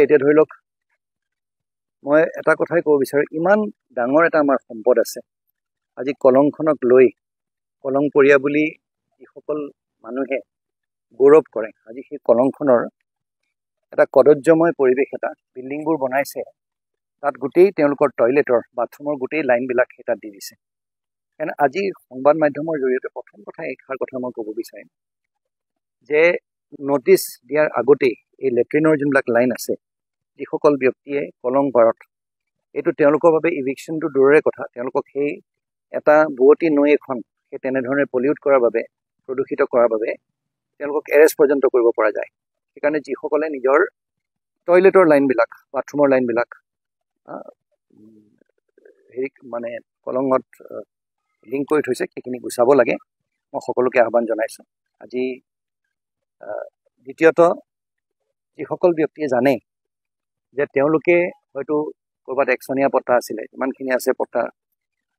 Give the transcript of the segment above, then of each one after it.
এতিয়া ধৰি লওক মই এটা কথাই ক'ব বিচাৰোঁ, ইমান ডাঙৰ এটা আমাৰ সম্পদ আছে। আজি কলংখনক লৈ কলংপৰীয়া বুলি যিসকল মানুহে গৌৰৱ কৰে, আজি সেই কলংখনৰ এটা কদৰ্যময় পৰিৱেশ, এটা বিল্ডিংবোৰ বনাইছে, তাত গোটেই তেওঁলোকৰ টয়লেটৰ বাথৰুমৰ গোটেই লাইনবিলাক সেই তাত দি দিছে। কাৰণ আজি সংবাদ মাধ্যমৰ জৰিয়তে প্ৰথম কথা এষাৰ কথা মই ক'ব বিচাৰিম যে নটিচ দিয়াৰ আগতেই এই লেট্ৰিনৰ যোনবিলাক লাইন আছে, যিসকল ব্যক্তিয়ে কলং পাৰত, এইটো তেওঁলোকৰ বাবে ইভিকশ্যনটো দূৰৰে কথা, তেওঁলোকক সেই এটা বুৱতী নৈ এখন সেই তেনেধৰণে পলিউট কৰাৰ বাবে, প্ৰদূষিত কৰাৰ বাবে তেওঁলোকক এৰেষ্ট পৰ্যন্ত কৰিব পৰা যায়। সেইকাৰণে যিসকলে নিজৰ টয়লেটৰ লাইনবিলাক, বাথৰুমৰ লাইনবিলাক মানে কলঙত লিংক কৰি থৈছে, সেইখিনি গুচাব লাগে। মই সকলোকে আহ্বান জনাইছোঁ। আজি দ্বিতীয়ত, যিসকল ব্যক্তিয়ে জানে যে তেওঁলোকে হয়তো ক'ৰবাত একচনীয়া পট্টা আছিলে, ইমানখিনি আছে পট্টা,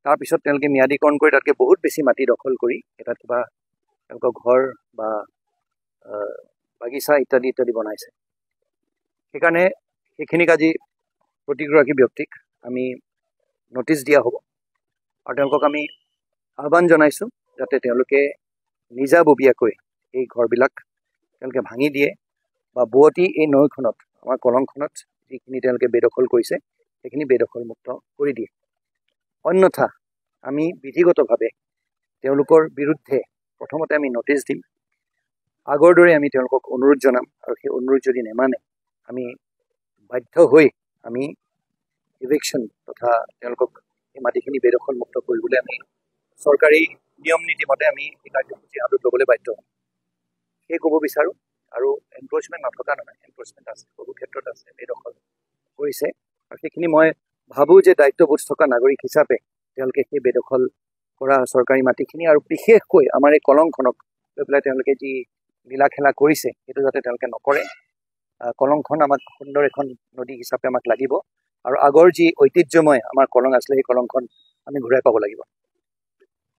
তাৰপিছত তেওঁলোকে ম্যাদীকৰণ কৰি তাতকৈ বহুত বেছি মাটি দখল কৰি এটা কিবা তেওঁলোকৰ ঘৰ বা বাগিচা ইত্যাদি ইত্যাদি বনাইছে। সেইকাৰণে সেইখিনিক আজি প্ৰতিগৰাকী ব্যক্তিক আমি নটিচ দিয়া হ'ব আৰু তেওঁলোকক আমি আহ্বান জনাইছোঁ যাতে তেওঁলোকে নিজাববীয়াকৈ এই ঘৰবিলাক তেওঁলোকে ভাঙি দিয়ে বা বুৱতী এই নৈখনত, আমাৰ কলংখনত যিখিনি তেওঁলোকে বেদখল কৰিছে সেইখিনি বেদখলমুক্ত কৰি দিয়ে। অন্যথা আমি বিধিগতভাৱে তেওঁলোকৰ বিৰুদ্ধে প্ৰথমতে আমি নটিচ দিম, আগৰ দৰে আমি তেওঁলোকক অনুৰোধ জনাম, আৰু সেই অনুৰোধ যদি নেমানে আমি বাধ্য হৈ আমি ইভিকশ্যন তথা তেওঁলোকক এই মাটিখিনি বেদখলমুক্ত কৰিবলৈ আমি চৰকাৰী নিয়ম নীতিমতে আমি এই কাৰ্যসূচী হাতত ল'বলৈ বাধ্য হ'ম। সেই ক'ব বিচাৰোঁ। আৰু এনফৰ্চমেণ্ট নথকা নহয়, এনফৰ্চমেণ্ট আছে, বহু ক্ষেত্ৰত আছে, বেদখল কৰিছে, আৰু সেইখিনি মই ভাবোঁ যে দায়িত্ববোধ থকা নাগৰিক হিচাপে তেওঁলোকে সেই বেদখল কৰা চৰকাৰী মাটিখিনি আৰু বিশেষকৈ আমাৰ এই কলংখনক লৈ পেলাই তেওঁলোকে যি লীলা খেলা কৰিছে সেইটো যাতে তেওঁলোকে নকৰে। কলংখন আমাক সুন্দৰ এখন নদী হিচাপে আমাক লাগিব, আৰু আগৰ যি ঐতিহ্যময় আমাৰ কলং আছিলে সেই কলংখন আমি ঘূৰাই পাব লাগিব।